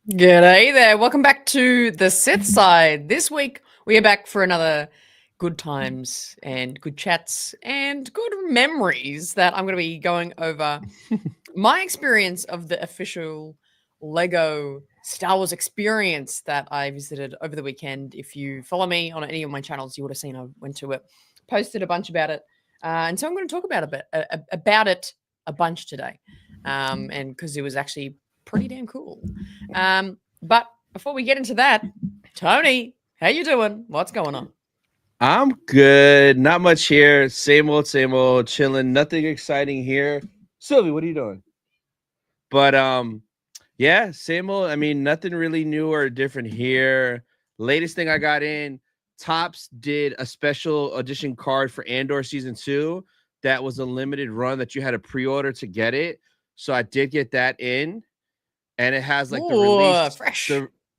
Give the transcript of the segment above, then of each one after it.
G'day there. Welcome back to the Sith side. This week we are back for another good times and good chats and good memories that I'm going to be going over my experience of the official Lego Star Wars experience that I visited over the weekend. If you follow me on any of my channels, you would have seen I went to it, posted a bunch about it, and so I'm going to talk about about it a bunch today, and because it was actually pretty damn cool. But before we get into that, Tony, how you doing? What's going on? I'm good. Not much here. Same old, chilling. Nothing exciting here. Sylvie, what are you doing? But yeah, same old. I mean, nothing really new or different here. Latest thing I got in, Topps did a special edition card for Andor season 2 that was a limited run that you had to pre-order to get it. So I did get that in, and it has like Ooh, fresh.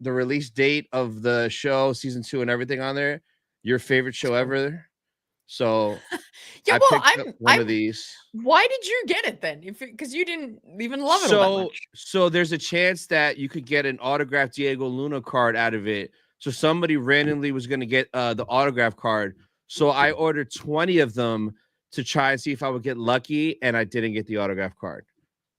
the release date of the show season 2 and everything on there. Your favorite show Cool. ever. So Yeah, I well, picked up one of these. why did you get it then? If because you didn't even love it all that much. So there's a chance that you could get an autographed Diego Luna card out of it. So somebody randomly was going to get the autograph card. So I ordered 20 of them to try and see if I would get lucky, and I didn't get the autograph card.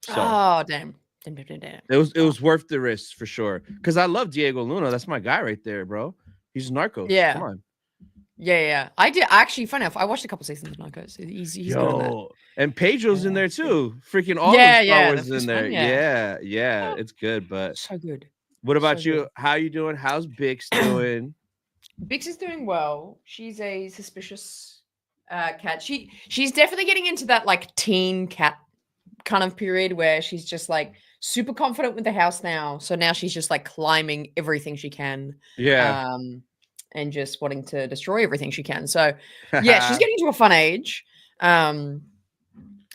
So Oh, damn. it was worth the risk for sure. Because I love Diego Luna. That's my guy right there, bro. He's Narcos. Yeah. Come on. Yeah. I did actually. Funny enough, I watched a couple seasons of Narcos. He's good in that. And Pedro's in Yeah, there it's good. too. Freaking all Yeah, of Star the Wars is in first there. one. Yeah. Yeah, Oh, it's good. But so good. what So about you? good. How you doing? How's Bix doing? Bix is doing well. She's a suspicious cat. She's definitely getting into that like teen cat kind of period where she's just like super confident with the house now. So now she's just like climbing everything she can. Yeah. Um and just wanting to destroy everything she can. So yeah, she's getting to a fun age. Um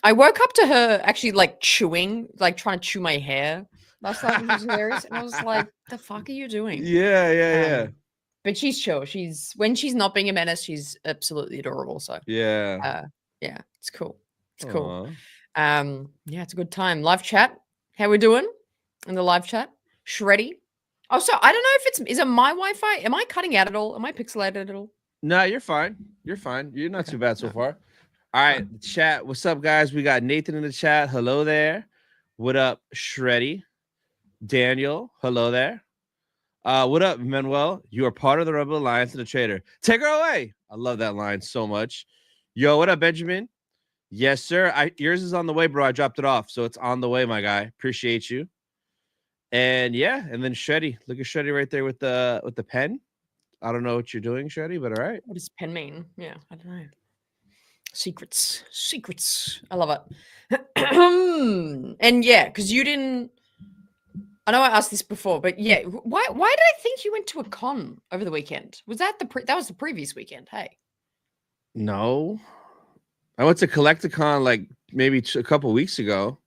I woke up to her actually like chewing, like trying to chew my hair last night, which was hilarious. And I was like, the fuck are you doing? Yeah. But she's chill. When she's not being a menace, she's absolutely adorable. So Yeah. uh yeah, it's cool. It's cool. Aw. Yeah, it's a good time. Live chat. How we doing in the live chat? Shreddy. Oh, so I don't know if is it my Wi-Fi? Am I cutting out at all? Am I pixelated at all? No, you're fine. You're fine. You're not Okay. too bad so No, far. All right, fine. chat. What's up, guys? We got Nathan in the chat. Hello there. What up, Shreddy? Daniel. Hello there. What up, Manuel? You are part of the Rebel Alliance and the Traitor. Take her away. I love that line so much. Yo, what up, Benjamin? Yes, sir. Yours is on the way, bro. I dropped it off, so it's on the way, my guy. Appreciate you. And yeah, and then Shreddy. Look at Shreddy right there with the pen. I don't know what you're doing, Shreddy, but all right. What does pen mean? Yeah, I don't know. Secrets. I love it. And yeah, because you didn't. I know I asked this before, but yeah, why did I think you went to a con over the weekend? Was that that was the previous weekend? Hey. No, I went to Collecticon like maybe a couple weeks ago.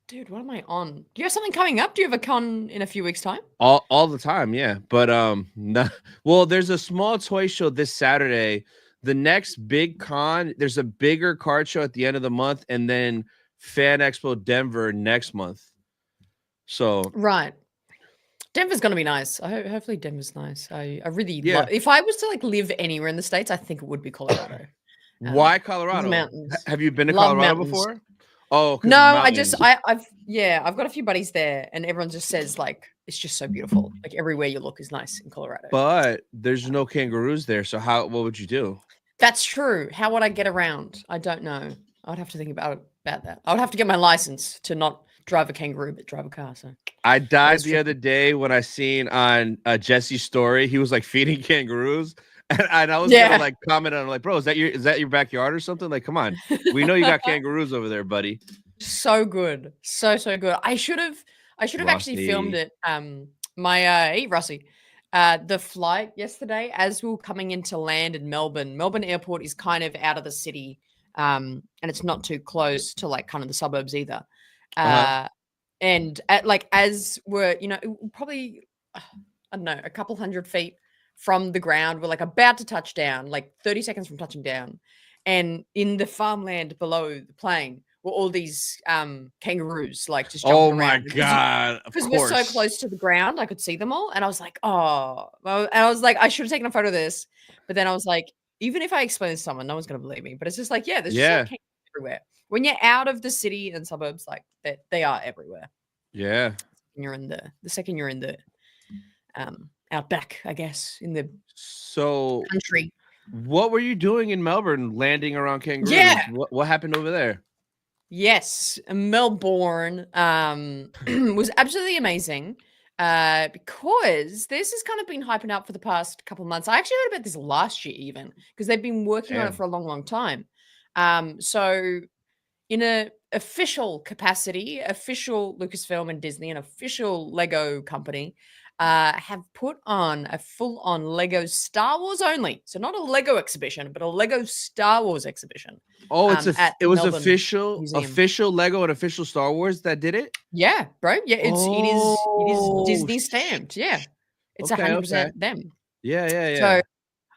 Dude, what am I on? Do you have something coming up? Do you have a con in a few weeks' time? All the time, yeah. But no, well, there's a small toy show this Saturday. The next big con, there's a bigger card show at the end of the month, and then Fan Expo Denver next month. So Right. Denver's gonna be nice. Hopefully Denver's nice. I really yeah. if I was to like live anywhere in the States, I think it would be Colorado. Why Colorado? Mountains. Have you been to Love Colorado mountains. before? Oh, No, mountains. I've got a few buddies there, and everyone just says like it's just so beautiful. Like everywhere you look is nice in Colorado. But there's no kangaroos there, so what would you do? That's true. How would I get around? I don't know. I'd have to think about that. I would have to get my license to not drive a kangaroo, but drive a car. So I died the other day when I seen on Jesse's story, he was like feeding kangaroos. And I was gonna like comment on like, bro, is that your backyard or something? Like, come on, we know you got kangaroos over there, buddy. So good, so good. I should have actually filmed it. My Russie, the flight yesterday as we were coming into land in Melbourne. Melbourne Airport is kind of out of the city, and it's not too close to like kind of the suburbs either. And as we're probably I don't know a couple 100 feet from the ground, we're like about to touch down, like 30 seconds from touching down, and in the farmland below the plane were all these kangaroos like just Oh jumping my around god! Of because we're course. so close to the ground. I could see them all, and I was like, oh, well, and I was like, I should have taken a photo of this, but then I was like, even if I explain this to someone, no one's gonna believe me. But it's just like, yeah, there's just like Yeah. kangaroos everywhere. When you're out of the city and suburbs, like they are everywhere. Yeah. And you're in the second you're in the outback, I guess, in the So, country. what were you doing in Melbourne, landing around kangaroos? Yeah. What happened over there? Yes, Melbourne was absolutely amazing because this has kind of been hyping up for the past couple of months. I actually heard about this last year even because they've been working on it Damn. for a long, long time. So in a official capacity, official Lucasfilm and Disney, an official Lego company, have put on a full-on Lego Star Wars only. So not a Lego exhibition, but a Lego Star Wars exhibition. Oh, At it the was Melbourne Museum. official Lego and official Star Wars that did it. Yeah, bro. Yeah, it is Oh, Disney stamped. Yeah, it's okay, 100% okay. them. Yeah. So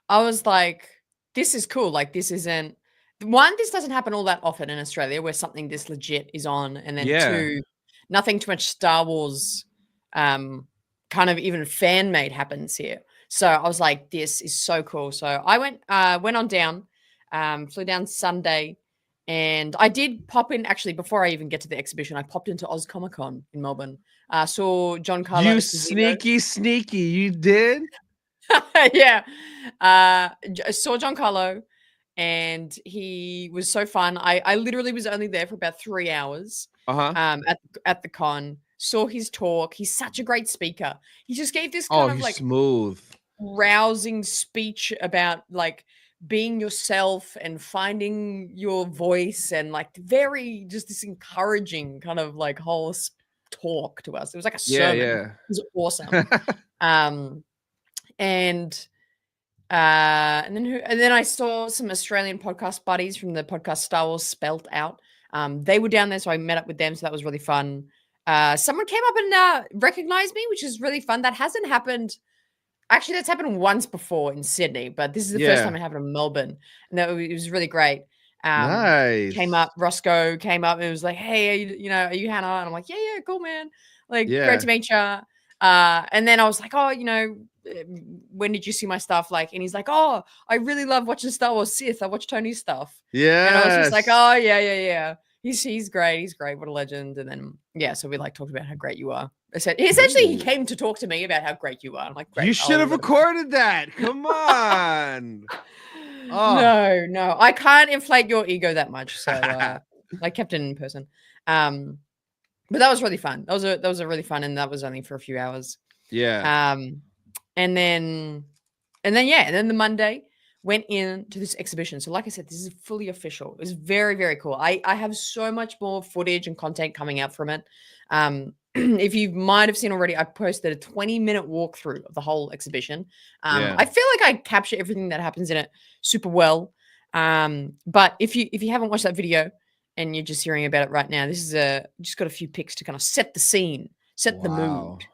I was like, this is cool. Like, this isn't one, this doesn't happen all that often in Australia where something this legit is on. And then Yeah. two, nothing too much Star Wars kind of even fan made happens here. So I was like, this is so cool. So I went on down, flew down Sunday, and I did pop in actually before I even get to the exhibition. I popped into Oz Comic Con in Melbourne. Saw Giancarlo You Esposito. sneaky, you did? Yeah. Saw Giancarlo, and he was so fun. I literally was only there for about 3 hours. Uh-huh. At the con, saw his talk. He's such a great speaker. He just gave this Oh, kind of he's like smooth. rousing speech about like being yourself and finding your voice, and like very just this encouraging kind of like whole talk to us. It was like a sermon. Yeah. It was awesome. And then I saw some Australian podcast buddies from the podcast Star Wars Spelt Out. They were down there, so I met up with them. So that was really fun. Someone came up and recognized me, which is really fun. That hasn't happened. Actually, that's happened once before in Sydney, but this is the first time it happened in Melbourne, and it was really great. Nice. Came up, Roscoe came up and was like, "Hey, are you Hannah?" And I'm like, "Yeah, cool, man. Like, great to meet you." And then I was like, "Oh, when did you see my stuff?" Like, and he's like, "Oh, I really love watching Star Wars Sith. I watch Tony's stuff." Yeah. And I was just like, "Oh, yeah. He's great. He's great. What a legend." And then so we like talked about how great you are. Essentially, he came to talk to me about how great you are. I'm like, "Great." You should have recorded that. Come on. Oh. No, I can't inflate your ego that much. So I kept it in person. But that was really fun. That was a really fun, and that was only for a few hours. Yeah. And then the Monday went into this exhibition. So like I said, this is fully official. It was very, very cool. I have so much more footage and content coming out from it. If you might have seen already, I posted a 20-minute walkthrough of the whole exhibition. I feel like I capture everything that happens in it super well. But if you haven't watched that video and you're just hearing about it right now, this is just got a few pics to kind of set the scene, set the mood.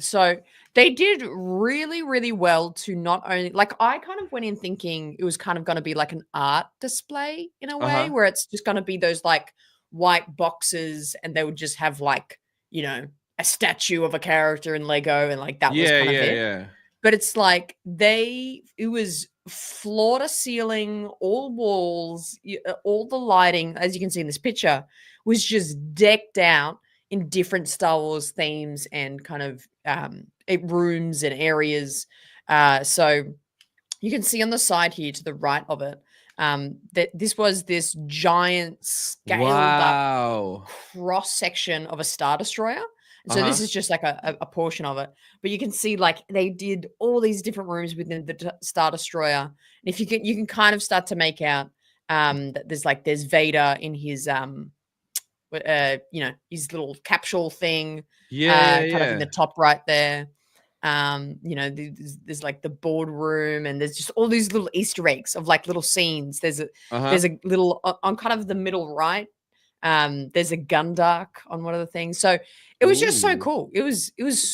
So they did really, really well to not only, like, I kind of went in thinking it was kind of going to be like an art display in a way where it's just going to be those like white boxes, and they would just have like, a statue of a character in Lego, and like that was kind of it. Yeah. But it's like it was floor to ceiling, all walls, all the lighting, as you can see in this picture, was just decked out in different Star Wars themes and kind of rooms and areas. So you can see on the side here to the right of it that this was this giant scaled up cross section of a Star Destroyer. So this is just like a portion of it, but you can see like they did all these different rooms within the Star Destroyer. And if you can kind of start to make out that there's Vader in his his little capsule thing, kind of in the top right there. There's like the boardroom, and there's just all these little Easter eggs of like little scenes. There's a little on kind of the middle right. There's a Gundark on one of the things. So it was just so cool. It was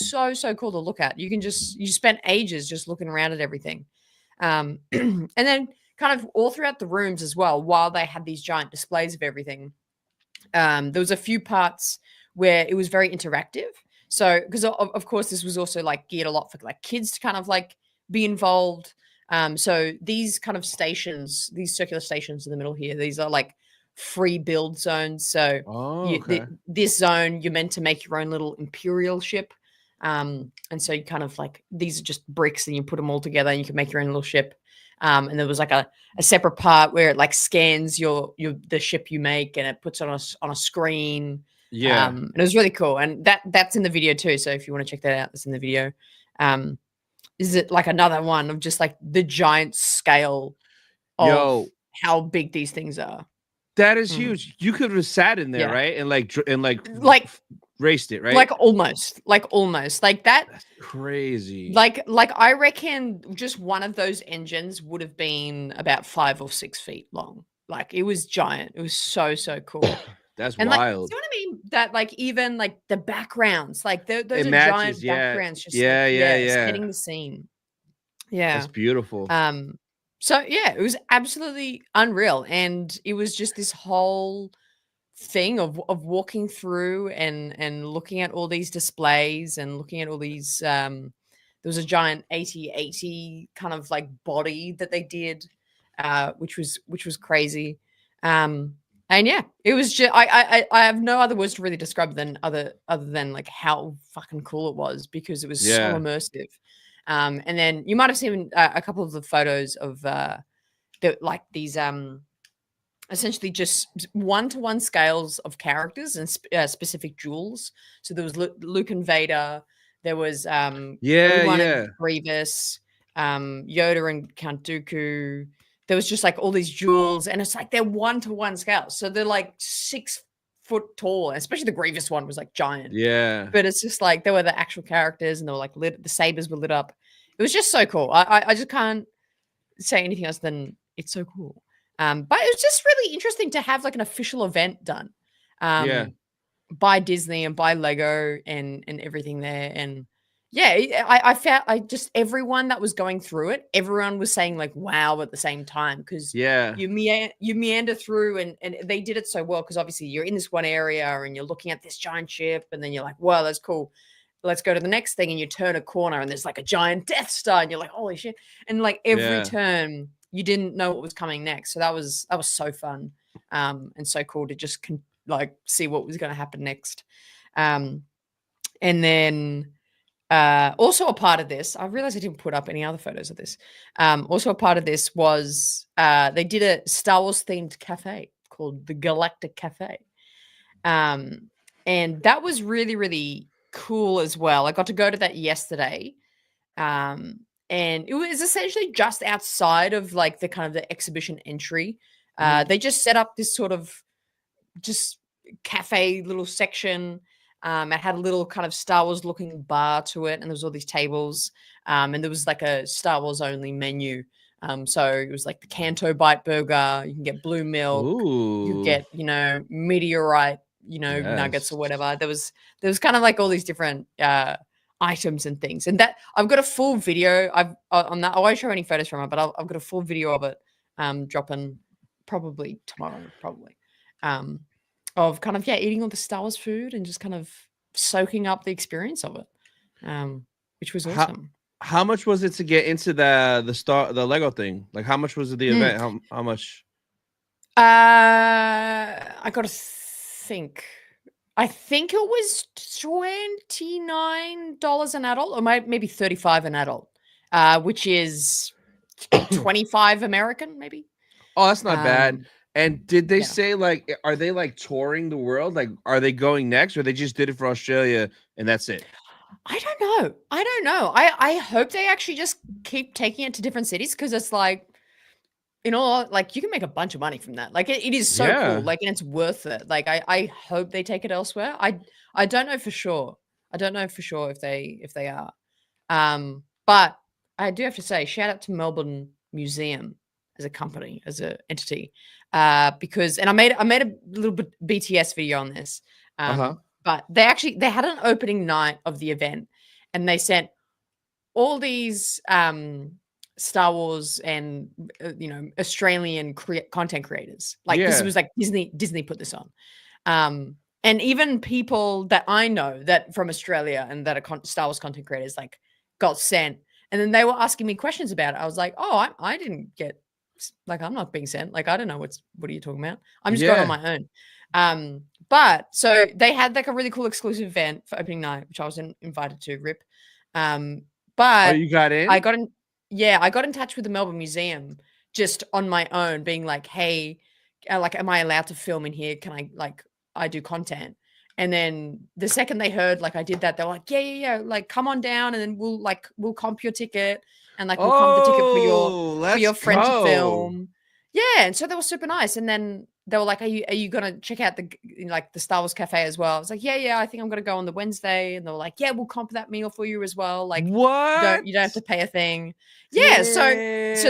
so cool to look at. You spent ages just looking around at everything. And then kind of all throughout the rooms as well, while they had these giant displays of everything, there was a few parts where it was very interactive. So, because of course this was also like geared a lot for like kids to kind of like be involved. So these kind of stations, these circular stations in the middle here, these are like free build zones. So this zone, you're meant to make your own little Imperial ship. And so you kind of like, these are just bricks and you put them all together and you can make your own little ship. And there was like a separate part where it like scans the ship you make and it puts it on a screen. Yeah. And it was really cool. And that's in the video too. So if you want to check that out, that's in the video. Is it like another one of just like the giant scale of how big these things are? That is huge. You could have sat in there, right? And like raced it, right? Like almost like that. That's crazy. Like I reckon just one of those engines would have been about 5 or 6 feet long. Like it was giant. It was so cool. That's and wild. Like, you know what I mean? That like even like the backgrounds, like those are matches, giant backgrounds. Just yeah, setting the scene. Yeah, that's beautiful. So yeah, it was absolutely unreal, and it was just this whole thing of walking through and looking at all these displays and looking at all these. There was a giant 80 kind of like body that they did, which was crazy. And yeah, it was just I have no other words to really describe other than like how fucking cool it was, because it was so immersive. And then you might have seen a couple of the photos of like these essentially just 1-to-1 scales of characters and specific jewels. So there was Luke and Vader. There was Obi-Wan and Grievous, Yoda and Count Dooku. There was just like all these jewels, and it's like they're 1-to-1 scales. So they're like 6 foot tall, especially the Grievous one was like giant. Yeah. But it's just like, they were the actual characters and they were like lit, the sabers were lit up. It was just so cool. I just can't say anything else than it's so cool. But it was just really interesting to have like an official event done by Disney and by Lego and everything there. And yeah, I felt everyone that was going through it, everyone was saying like wow at the same time, because you meander through and they did it so well, because obviously you're in this one area and you're looking at this giant ship and then you're like, wow, that's cool. Let's go to the next thing, and you turn a corner and there's like a giant Death Star and you're like, holy shit. And like every turn you didn't know what was coming next. So that was so fun and so cool to just like see what was going to happen next. And then also a part of this, I realized I didn't put up any other photos of this. Also a part of this was they did a Star Wars themed cafe called the Galactic Cafe. And that was really, really cool as well. I got to go to that yesterday. And it was essentially just outside of like the kind of the exhibition entry. They just set up this sort of just cafe little section. It had a little kind of Star Wars looking bar to it, and there was all these tables, and there was like a Star Wars only menu. So it was like the Canto Bite Burger. You can get blue milk. Ooh. You get, meteorite, nuggets or whatever. There was kind of like all these different items and things. And that I've got a full video. On that. I won't show any photos from it, but I've got a full video of it dropping probably tomorrow, of kind of eating all the Star Wars food and just kind of soaking up the experience of it, which was awesome. How much was it to get into the Lego thing? Like, how much was the event? How much? I got to think. I think it was $29 an adult, or maybe $35 an adult, which is 25 American, maybe. Oh, that's not bad. And did they say, like, are they like touring the world? Like, are they going next, or they just did it for Australia and that's it? I don't know. I hope they actually just keep taking it to different cities, because it's like, like you can make a bunch of money from that. Like it is so cool. Like, and it's worth it. Like I hope they take it elsewhere. I don't know for sure. I don't know for sure if they are. But I do have to say, shout out to Melbourne Museum as a company, as an entity, because, and I made a little bit BTS video on this, but they had an opening night of the event, and they sent all these Star Wars and Australian content creators. Like this Yeah. was like Disney put this on. And even people that I know that from Australia and that are Star Wars content creators like got sent, and then they were asking me questions about it. I was like, oh, I didn't get, like, I'm not being sent. Like, I don't know what are you talking about? I'm just going on Yeah. my own. But so they had like a really cool exclusive event for opening night, which I was invited to. Rip. Oh, But you got I in? got in. Yeah, I got in touch with the Melbourne Museum just on my own, being like, hey, like, am I allowed to film in here? Can I, like, I do content? And then the second they heard like I did that, they were like, yeah, like, come on down, and then we'll comp your ticket, and like we'll comp the ticket for Oh, let's your friend to go. film. Yeah, and so they were super nice. And then they were like, are you gonna check out the Star Wars Cafe as well? I was like, yeah, I think I'm gonna go on the Wednesday. And they were like, yeah, we'll comp that meal for you as well. Like, What? you don't have to pay a thing. Yeah, so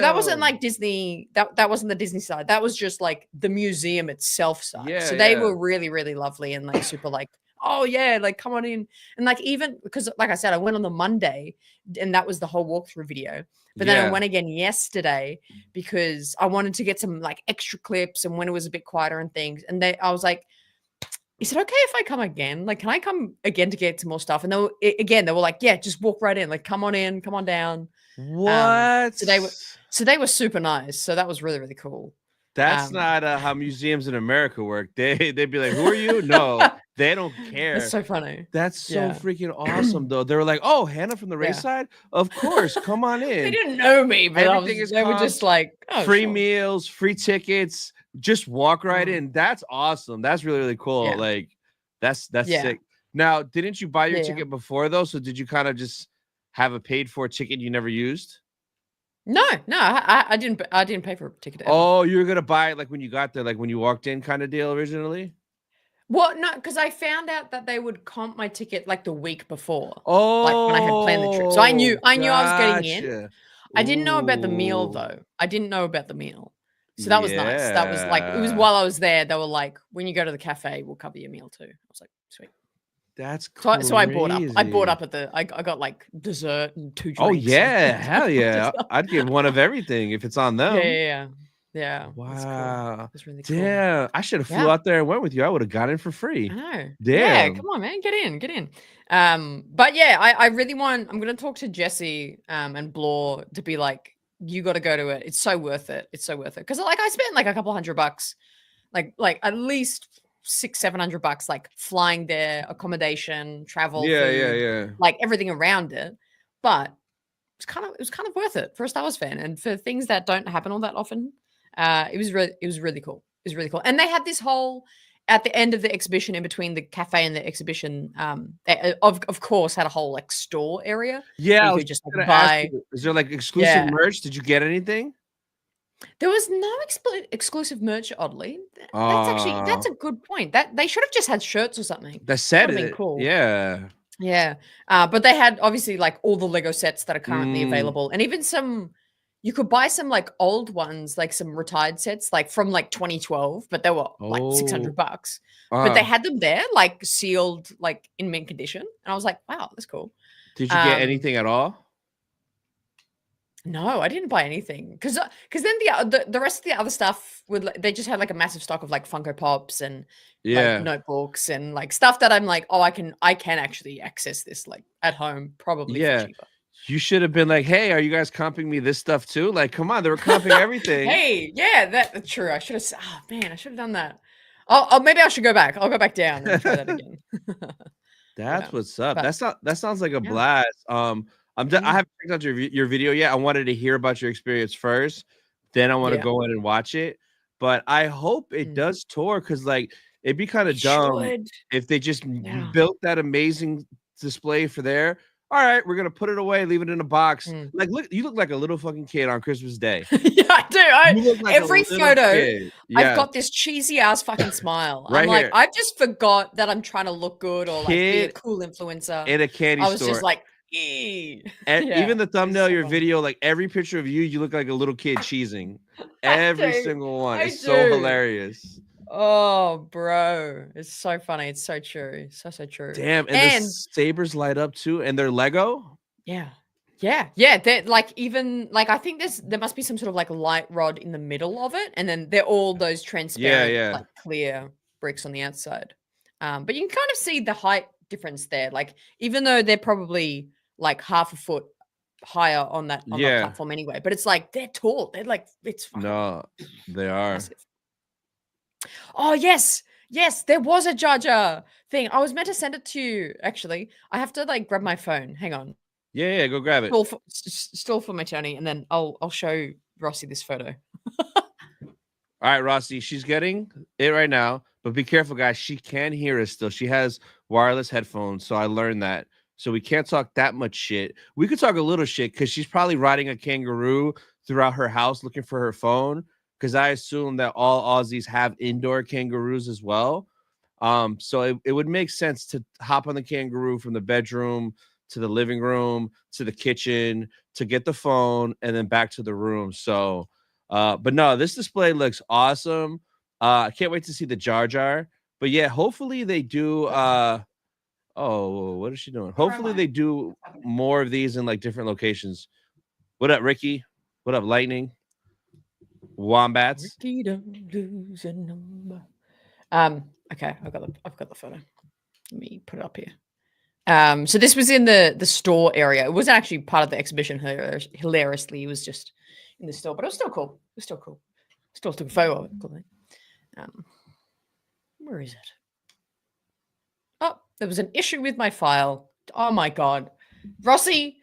that wasn't Damn. like Disney. That wasn't the Disney side. That was just like the museum itself side. Yeah, So they yeah. were really, really lovely and like super like, oh yeah, like come on in. And like, even because like I said, I went on the Monday and that was the whole walkthrough video. But then I Yeah. went again yesterday because I wanted to get some like extra clips and when it was a bit quieter and things. And I was like, is it okay if I come again? Like, can I come again to get some more stuff? And they were like, yeah, just walk right in. Like, come on in, come on down. What? So they were super nice. So that was really, really cool. That's not how museums in America work. They'd be like, "Who are you?" No, they don't care. That's so funny. That's so Yeah. freaking awesome, though. They were like, "Oh, Hannah from the Yeah. RaeSide? Of course, come on They in." didn't know me, but Everything is they were just comped, like, oh, free sure. meals, free tickets. Just walk right in. That's awesome. That's really, really cool. Yeah. Like, that's Yeah. sick. Now, didn't you buy your Yeah. ticket before though? So did you kind of just have a paid for ticket you never used? No, I didn't pay for a ticket ever. Oh, you were gonna buy it like when you got there, like when you walked in, kind of deal originally. Well, no, because I found out that they would comp my ticket like the week before. Oh, Like when I had planned the trip. So I knew I was getting in. gotcha. I didn't know about the meal Ooh. though. I didn't know about the meal. So that was nice. That was like, it was Yeah. while I was there, they were like, when you go to the cafe, we'll cover your meal too. I was like, sweet. That's crazy. So I bought up. I bought up at I got like dessert and 2 drinks. Oh yeah, hell yeah. Just- I'd give one of everything if it's on them. Yeah. That's cool. Wow. That's really cool. Damn. I should have flew Yeah. out there and went with you. I would have got in for free. I know. Damn. Yeah, come on, man. Get in. But yeah, I really want, I'm gonna talk to Jesse and Blore to be like, you gotta go to it. It's so worth it. Because like I spent like a couple $100, like at least $600-700, like flying there, accommodation, travel, food, Yeah. like everything around it. But it was kind of worth it for a Star Wars fan and for things that don't happen all that often. It was really cool. It was really cool. And they had this whole, at the end of the exhibition, in between the cafe and the exhibition, they, of course, had a whole like store area. Yeah. You could just like, buy. Is there like exclusive merch? Did you get anything? There was no exclusive merch, oddly. That's a good point. That they should have just had shirts or something. That said Would've it. been cool. Yeah. Yeah. But they had obviously like all the Lego sets that are currently available, and even some, you could buy some like old ones, like some retired sets, like from like 2012, but they were like $600. But they had them there, like sealed, like in mint condition. And I was like, wow, that's cool. Did you get anything at all? No, I didn't buy anything because then the rest of the other stuff they just had like a massive stock of like Funko Pops and like notebooks and like stuff that I'm like, oh, I can actually access this like at home probably for cheaper. You should have been like, hey, are you guys comping me this stuff too? Like, come on, they were comping everything. Hey, yeah, that's true. I should have. Oh man, I should have done that. Oh, maybe I should go back. I'll go back down and try that again. That's what's up. That sounds like a blast. I haven't checked out your video yet. I wanted to hear about your experience first. Then I want to go in and watch it. But I hope it does tour, because like it'd be kind of dumb if they just built that amazing display for there. All right, we're gonna put it away, leave it in a box. Like, look, you look like a little fucking kid on Christmas Day. Yeah, I do. Like every photo, I've got this cheesy ass fucking smile. I'm like, I just forgot that I'm trying to look good or like be a cool influencer. In a candy store. I was just like, even the thumbnail, your video, like every picture of you look like a little kid cheesing. Every single one. It's so hilarious. Oh, bro, it's so funny. It's so true. So true. Damn, and the sabers light up too, and they're Lego. Yeah, Yeah. They're like even like I think there must be some sort of like light rod in the middle of it, and then they're all those transparent, Yeah. like clear bricks on the outside. But you can kind of see the height difference there. Like even though they're probably like half a foot higher on the Yeah. platform anyway, but it's like they're tall. They're like it's fucking No, they are. massive. Oh yes, there was a Jar Jar thing. I was meant to send it to you. Actually, I have to like grab my phone. Hang on. Yeah, go grab it. Stall for my Tony, and then I'll show Rossi this photo. All right, Rossi, she's getting it right now, but be careful, guys. She can hear us still. She has wireless headphones, so I learned that. So we can't talk that much shit. We could talk a little shit because she's probably riding a kangaroo throughout her house looking for her phone. Because I assume that all Aussies have indoor kangaroos as well. So it would make sense to hop on the kangaroo from the bedroom to the living room to the kitchen to get the phone and then back to the room. So but no, this display looks awesome. I can't wait to see the Jar Jar. But yeah, hopefully they do oh, what is she doing? Hopefully they do more of these in like different locations. What up, Ricky? What up, Lightning? Wombats. Ricky don't lose a number. Okay, I've got the photo. Let me put it up here. So this was in the store area. It wasn't actually part of the exhibition. Hilariously, it was just in the store, but it was still cool. It was still cool. Still took a photo of it. Cool. Where is it? Oh, there was an issue with my file. Oh my god, Rossi,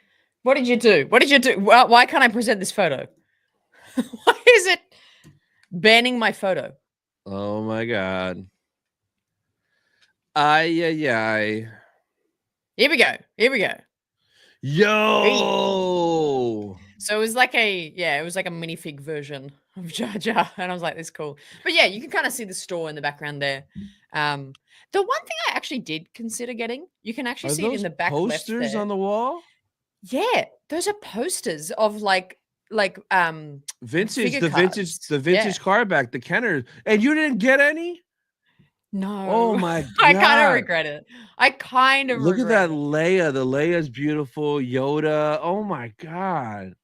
what did you do? What did you do? Why can't I present this photo? Why is it banning my photo? Oh my god. Ay. Here we go. Yo. So it was like a minifig version of Jar Jar, and I was like, "This is cool." But yeah, you can kind of see the store in the background there. The one thing I actually did consider getting, you can actually Are see it in those the back left posters there. on the wall? Yeah, those are posters of like Vintage, figure the cards. vintage card back, the Kenner. And you didn't get any? No, Oh my I kind of god. regret it. I kind of Look at regret that Leia. The Leia's beautiful. Yoda. Oh my god.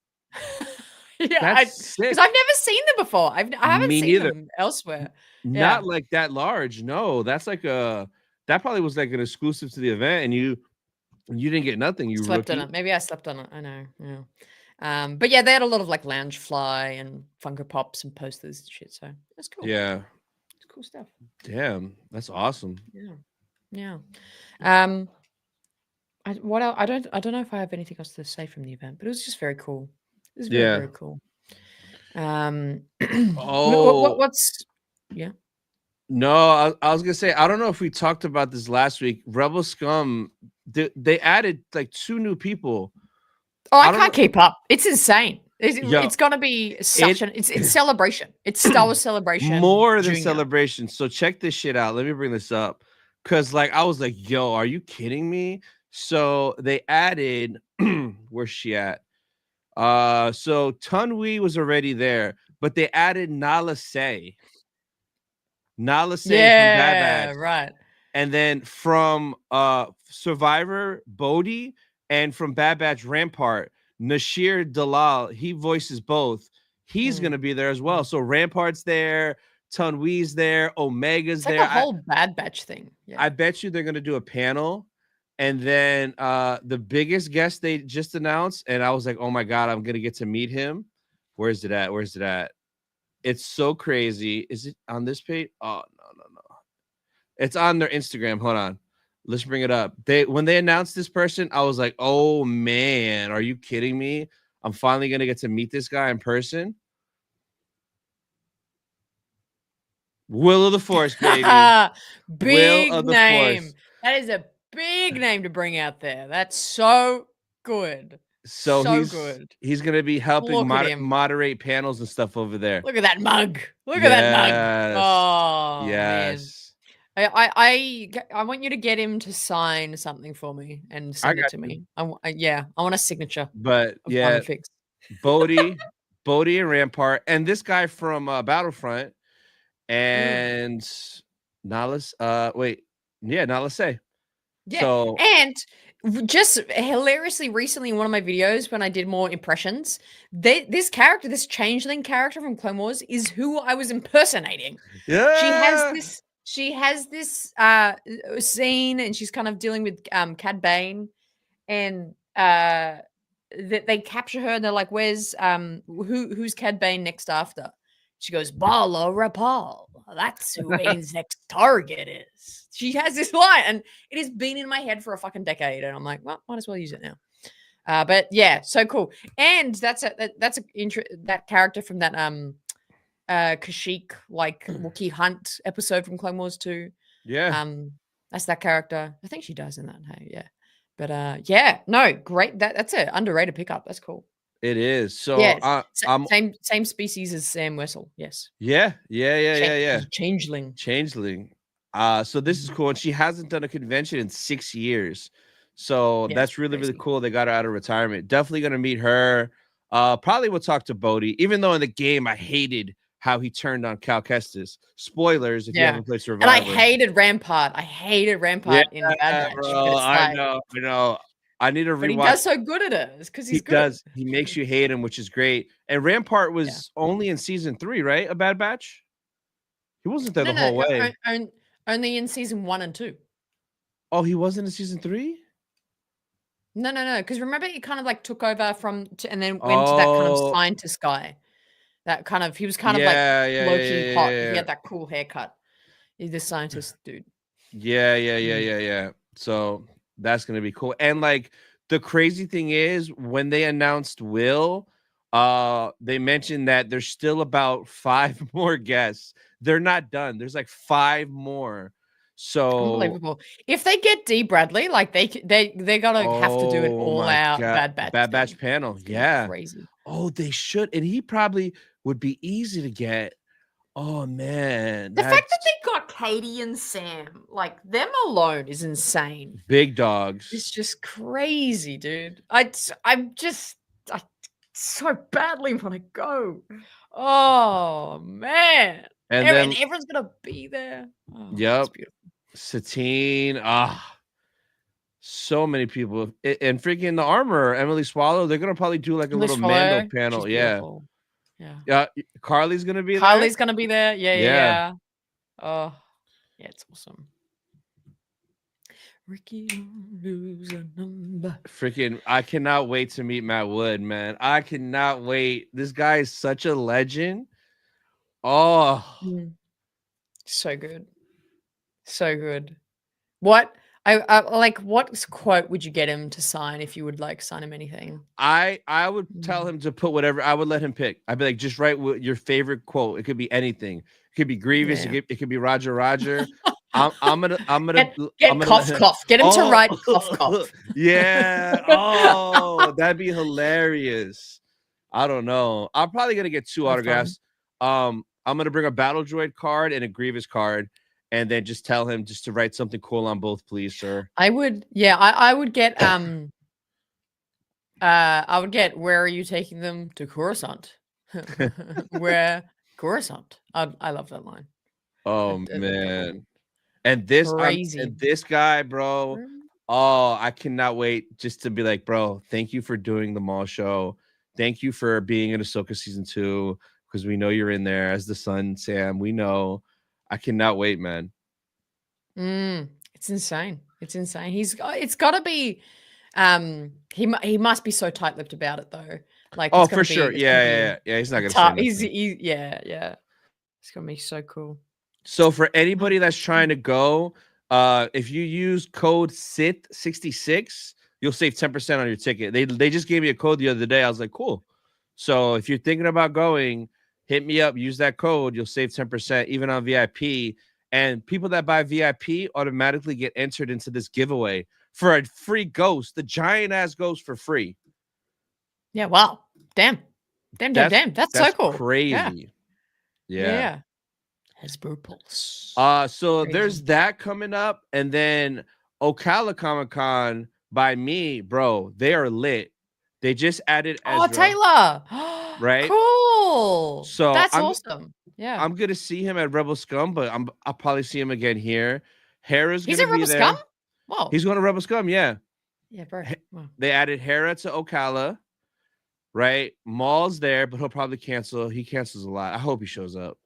it. Yeah, That's because sick. I've never seen them before. I haven't Me seen neither. them elsewhere. Yeah. Not like that large. No, that's like that probably was like an exclusive to the event, and you didn't get nothing, you Slept on rookie. it. Maybe I slept on it. I know. Yeah. But yeah, they had a lot of like lounge fly and Funko Pops and posters and shit. So that's cool. Yeah. It's cool stuff. Damn, that's awesome. Yeah. What else? I don't know if I have anything else to say from the event, but it was just very cool. It was very, Yeah. very cool. Oh, what's yeah. No, I was gonna say I don't know if we talked about this last week. Rebel Scum, they added like 2 new people. Oh, I don't can't know. keep up. It's insane. Yo, It's gonna be such it's celebration. It's Star Wars celebration. more than Junior. celebration. So check this shit out. Let me bring this up. Cause like I was like, yo, are you kidding me? So they added where's she at? So Tunwi was already there, but they added Nala Se. Nala Se from Bad Yeah, Batch. right. And then from Survivor, Bodhi, and from Bad Batch Rampart, Nashir Dalal, he voices both. He's gonna be there as well. So Rampart's there, Tunwi's there, Omega's It's like there. a whole Bad Batch thing. Yeah. I bet you they're gonna do a panel. And then the biggest guest they just announced, and I was like, oh my god, I'm gonna get to meet him. Where's it at? It's so crazy. Is it on this page? Oh no. It's on their Instagram. Hold on. Let's bring it up. When they announced this person, I was like, oh man, are you kidding me? I'm finally gonna get to meet this guy in person. Will of the Force, baby. Big Will of the name. Force. That is a big name to bring out there. That's so good. So good. he's gonna be helping Look at him. moderate panels and stuff over there. Look at that mug. Look at that mug. Oh yes. Man. I want you to get him to sign something for me and send it to me. I want a signature. But yeah, Bodhi and Rampart, and this guy from Battlefront, and Nala Se. Yeah, So and Just hilariously recently in one of my videos when I did more impressions, this character, this changeling character from Clone Wars, is who I was impersonating. Yeah. She has this scene, and she's kind of dealing with Cad Bane, and they capture her, and they're like, "Where's who's Cad Bane next after?" She goes, "Bala Rapal. That's who Bane's next target is." She has this line, and it has been in my head for a fucking decade, and I'm like, well, might as well use it now. But yeah, so cool. And that's that character from that Kashyyyk like Wookiee hunt episode from Clone Wars 2. Yeah. That's that character. I think she does in that. Hey, yeah. But yeah, no, great. That's an underrated pickup. That's cool. It is. So Yes, I'm same species as Sam Wessel. Yes. yeah. Changeling. Changeling. So this is cool. And she hasn't done a convention in 6 years. So Yeah, that's it's really, really crazy. cool. They got her out of retirement. Definitely gonna meet her. Probably will talk to Bodhi, even though in the game I hated how he turned on Cal Kestis. Spoilers if you Yeah. haven't played And I Survivor. hated Rampart. I hated Rampart in Bad Batch. Bro, But it's I like, know. I need to but he rewatch. does so good at it because He he's good. does. He makes you hate him, which is great. And Rampart was only in season 3, right? A Bad Batch. He wasn't there the whole way. Only in season 1 and 2. Oh, he wasn't in season 3? No. Because remember, he kind of like took over and then went to that kind of scientist guy. That kind of, he was kind of like low key hot. He had that cool haircut. He's the scientist dude. Yeah. So that's gonna be cool. And like the crazy thing is, when they announced Will, they mentioned that there's still about 5 more guests. They're not done. There's like 5 more. So Unbelievable. If they get D Bradley, like they're gonna have to do an all out Bad Batch panel. Yeah. Crazy. Oh, they should. And he probably would be easy to get. Oh man. The fact that they got Katie and Sam, like them alone is insane. Big dogs. It's just crazy, dude. I so badly want to go. Oh man. And then then everyone's gonna be there. Oh, yep. Satine. So many people. And freaking the armor, Emily Swallow, they're gonna probably do like a little Mando panel. She's beautiful. Yeah. Carly's gonna be there. Carly's gonna be there. Yeah. Oh, yeah, it's awesome. Ricky don't lose a number. Freaking, I cannot wait to meet Matt Wood, man. I cannot wait. This guy is such a legend. Oh, so good. So good. What I like, what quote would you get him to sign if you would like sign him anything? I would tell him to put whatever. I would let him pick. I'd be like, just write your favorite quote. It could be anything. It could be Grievous. It could be Roger. I'm gonna get cough. Get him to write cough. Yeah. Oh, that'd be hilarious. I don't know. I'm probably gonna get 2 autographs. I'm gonna bring a Battle Droid card and a Grievous card, and then just tell him just to write something cool on both, please, sir. I would. Yeah, I would get. I would get. Where are you taking them to Coruscant? Where Coruscant? I love that line. Oh man. And this crazy. And this guy, bro. Oh, I cannot wait just to be like, bro, thank you for doing the mall show. Thank you for being in Ahsoka season 2, because we know you're in there as the son, Sam. We know. I cannot wait, man. It's insane. It's insane. It's got to be. He must be so tight-lipped about it though. Like, oh, for sure. Yeah. He's not gonna say yeah. It's gonna be so cool. So for anybody that's trying to go, if you use code Sith66, you'll save 10% on your ticket. They just gave me a code the other day. I was like, cool. So if you're thinking about going, hit me up. Use that code. You'll save 10% even on VIP. And people that buy VIP automatically get entered into this giveaway for a free ghost, the giant ass ghost for free. Yeah. Wow. Damn. That's so cool. Crazy. Yeah. Hasbro Pulse. So crazy. There's that coming up, and then Ocala Comic-Con by me, bro. They are lit. They just added Ezra. Oh, Taylor. Right? Cool. So that's awesome. Yeah. I'm gonna see him at Rebel Scum, but I'll probably see him again here. Hera's He's gonna at be Rebel there. Scum? Wow. He's going to Rebel Scum, yeah. Yeah, bro. He- Wow. They added Hera to Ocala, right? Maul's there, but he'll probably cancel. He cancels a lot. I hope he shows up.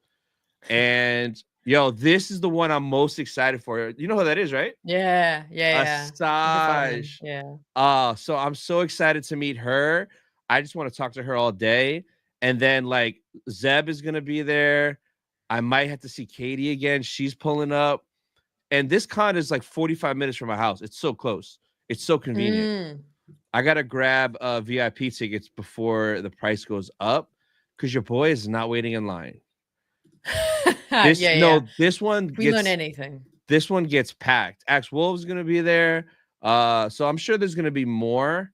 And yo, this is the one I'm most excited for. You know who that is, right? Yeah, yeah. I've been following him. Asajj. Yeah. So I'm so excited to meet her. I just want to talk to her all day. And then like Zeb is gonna be there. I might have to see Katie again. She's pulling up. And this con is like 45 minutes from my house. It's so close. It's so convenient. Mm. I gotta grab VIP tickets before the price goes up because your boy is not waiting in line. Yeah, yeah. This one If we learn gets anything. packed. Axe Wolf's gonna be there. So I'm sure there's gonna be more,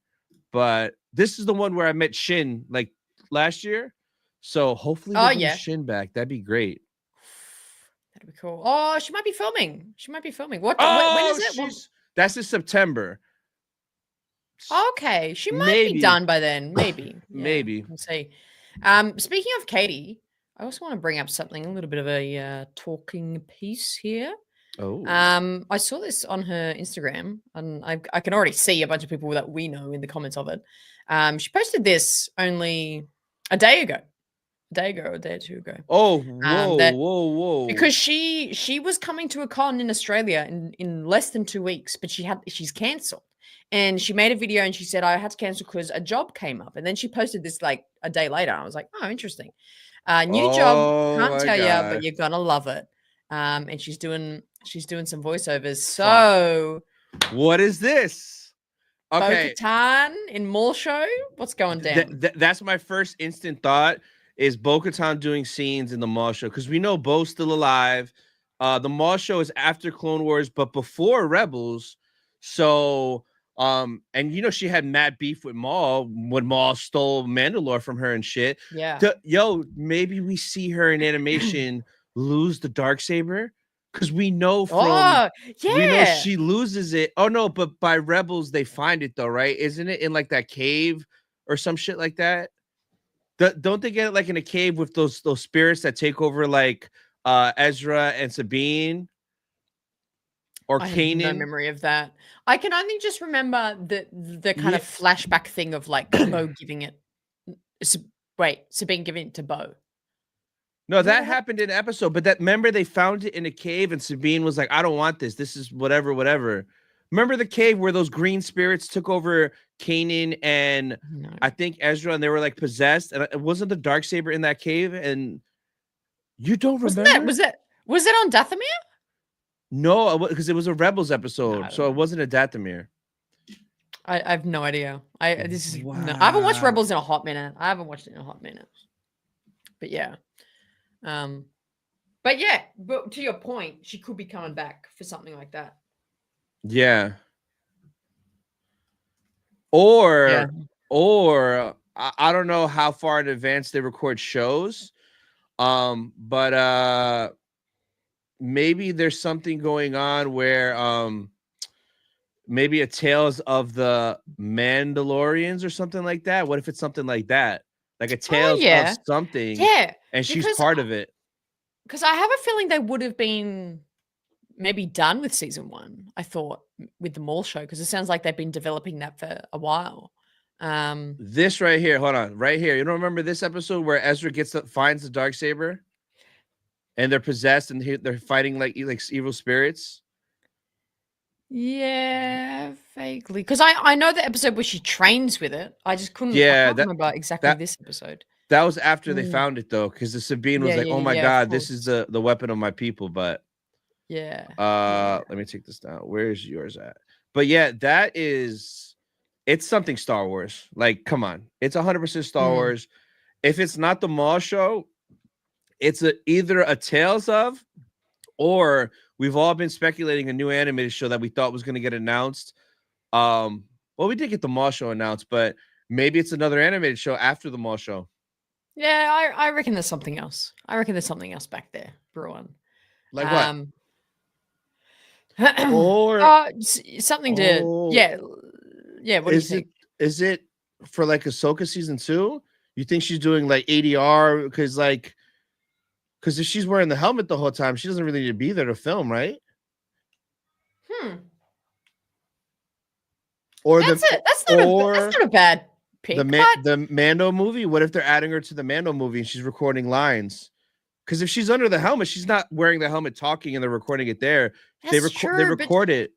but this is the one where I met Shin like last year. So hopefully they bring Yeah. Shin back. That'd be great. That'd be cool. Oh, she might be filming. She might be filming. When is it? That's in September. Okay, she might Maybe. be done by then. Maybe. Maybe. We'll see. Speaking of Katie, I also want to bring up something, a little bit of a talking piece here. Oh. I saw this on her Instagram, and I can already see a bunch of people that we know in the comments of it. She posted this only a day ago, or a day or two ago. Oh, whoa. Because she was coming to a con in Australia in less than 2 weeks, but she's cancelled. And she made a video and she said, I had to cancel because a job came up. And then she posted this like a day later. I was like, oh, interesting. New job, can't tell you, but you're gonna love it. And she's doing some voiceovers. So what is this? Okay. Bo-Katan in Mall Show? What's going down? That's my first instant thought is Bo-Katan doing scenes in the Mall Show because we know Bo's still alive. The Mall Show is after Clone Wars, but before Rebels. So and you know she had mad beef with Maul when Maul stole Mandalore from her and shit. Yeah. Maybe we see her in animation lose the Darksaber because we know from we know she loses it. Oh no, but by Rebels they find it though, right? Isn't it in like that cave or some shit like that? Don't they get it like in a cave with those spirits that take over like Ezra and Sabine? Or I Kanan. have no memory of that. I can only just remember the kind of flashback thing of like Bo giving it. Sabine giving it to Bo. No, that happened in the episode. But remember they found it in a cave and Sabine was like, "I don't want this. This is whatever." Remember the cave where those green spirits took over Kanan and I think Ezra, and they were like possessed. And it wasn't the Darksaber in that cave. And you don't remember? Was it on Dathomir? No, because it was a Rebels episode, so it wasn't a Dathomir. I have no idea. I haven't watched Rebels in a hot minute. But yeah, but to your point, she could be coming back for something like that. Yeah. Or I don't know how far in advance they record shows, but maybe there's something going on where maybe a Tales of the Mandalorians or something like that. What if it's something like that? Like a Tales of something. Yeah. And she's part of it. Because I have a feeling they would have been maybe done with season 1, I thought, with the Mall Show, because it sounds like they've been developing that for a while. This right here, hold on, right here. You don't remember this episode where Ezra finds the Darksaber? And they're possessed and they're fighting like evil spirits. Yeah, vaguely. Because I know the episode where she trains with it. I just couldn't remember exactly this episode. That was after they found it though, because the Sabine was like, "Oh my god, this is the weapon of my people." But let me take this down. Where's yours at? But yeah, it's something Star Wars. Like, come on, it's 100% Star Wars. If it's not the Mall Show, it's either a Tales of, or we've all been speculating a new animated show that we thought was going to get announced. Well, we did get the Mall Show announced, but maybe it's another animated show after the Mall Show. Yeah, I reckon there's something else. Back there, brewing. Like what? Or something to yeah. What do you think? Is it for like Ahsoka season 2? You think she's doing like ADR because if she's wearing the helmet the whole time, she doesn't really need to be there to film, right? Or That's the it. That's not a bad pick. But the Mando movie. What if they're adding her to the Mando movie and she's recording lines? Because if she's under the helmet, she's not wearing the helmet talking, and they're recording it there. They that's true. they record it.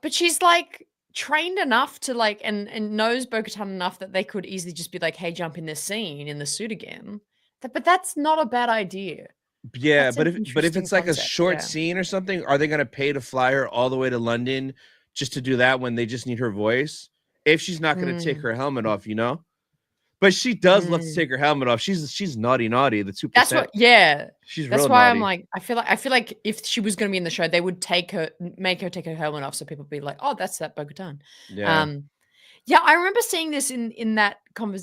But she's like trained enough to like and knows Bo-Katan enough that they could easily just be like, "Hey, jump in this scene in the suit again." But that's not a bad idea. Yeah, That's but an if interesting it's like a concept, short yeah. scene or something, are they gonna pay to fly her all the way to London just to do that when they just need her voice? If she's not gonna take Mm, her helmet off, you know? But she does love to mm. take her helmet off. She's naughty, the That's 2%. what yeah. She's That's real why I'm naughty. like, I feel like if she was gonna be in the show, they would make her take her helmet off so people would be like, "Oh, that's that Bo-Katan." Yeah. Um, yeah, I remember seeing this in that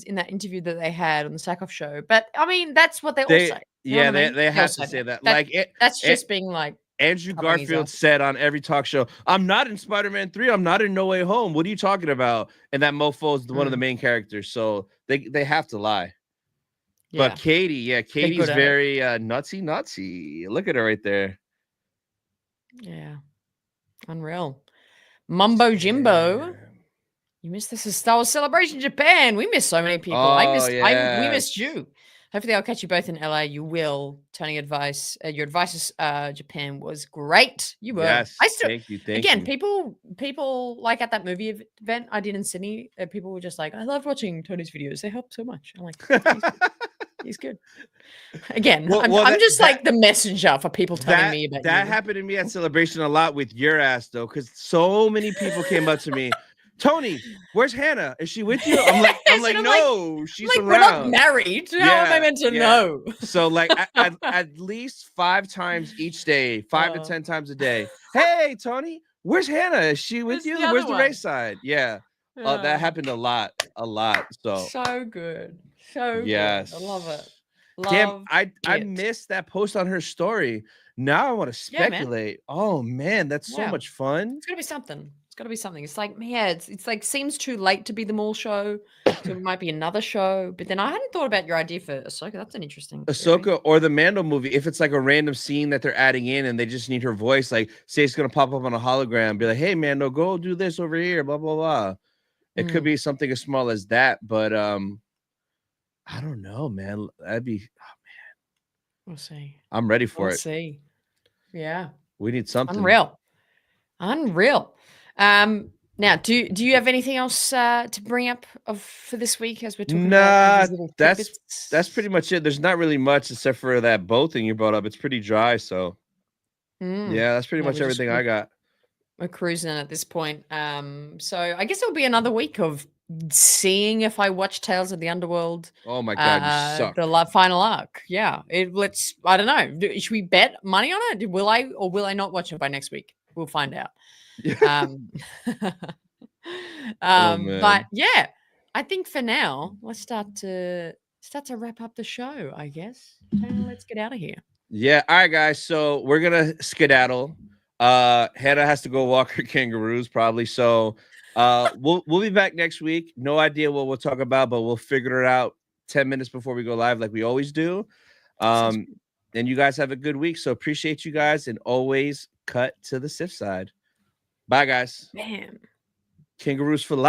in that interview that they had on the Sackhoff show. But I mean, that's what they all say. You know what I mean? They They all have to say say that. that. That Like it, that's just being like Andrew covering his Garfield ass. said on every talk show, "I'm not in Spider-Man 3. I'm not in No Way Home. What are you talking about?" And that mofo is one of the Mm, main characters, so they have to lie. But yeah, Katie, yeah, they're Katie's good at it. very nutsy. Look at her right there. Yeah, unreal. Mumbo Jimbo. Damn. You missed this is Star Wars Celebration Japan. We missed so many people. Oh We missed yes. you. Hopefully, I'll catch you both in LA. You will. Turning advice. Your advice Japan was great. You were. I Yes. still. Thank you. Thank Again, you. people like at that movie event I did in Sydney. People were just like, I loved watching Tony's videos. They help so much. I'm like, he's good. He's good. Again, I'm just like the messenger for people telling me about that you. happened to me at Celebration a lot with your ass though, because so many people came up to me, Tony, where's Hannah? Is she with you? I'm like, Yes, and I'm like, no, she's we're not around. married. How am I meant to know? So like at least 5 times each day, 5 to 10 times a day. Hey, Tony, where's Hannah? Is she with Where's you? the Where's other the one? RaeSide? Yeah. That happened a lot. So So good. So good. I love it. yes. Damn, Love I it. missed that post on her story. Now I want to Yeah, man. speculate. Oh man, that's so Yeah. much fun. It's gotta be something. It's gotta be something. It's like, man, it's like seems too late to be the mall show. So it might be another show. But then I hadn't thought about your idea for Ahsoka. That's an interesting theory. Ahsoka or the Mando movie, if it's like a random scene that they're adding in and they just need her voice, like say it's gonna pop up on a hologram, be like, hey Mando, go do this over here, blah blah blah. It could Mm, be something as small as that, but I don't know, man. That'd be we'll see. I'm ready for We'll it. see. Yeah. We need something. Unreal. Unreal. Now, do you have anything else to bring up for this week as we're talking about all Nah, these little that's tidbits? pretty much it. There's not really much except for that bow thing you brought up. It's pretty dry, so Mm. yeah, that's pretty Yeah, much everything I got. we're cruising at this point. So I guess it'll be another week of seeing if I watch Tales of the Underworld, Oh my god, you suck. the final arc. Yeah, let's. I don't know. Should we bet money on it? Will I or will I not watch it by next week? We'll find out. Um, Oh but man. yeah, I think for now, let's start to wrap up the show. I guess. Let's get out of here. Yeah, all right, guys. So we're gonna skedaddle. Hannah has to go walk her kangaroos probably. So we'll be back next week. No idea what we'll talk about, but we'll figure it out 10 minutes before we go live, like we always do. Sounds good. And you guys have a good week. So appreciate you guys and always cut to the Sith side. Bye, guys. Man. Kangaroos for life.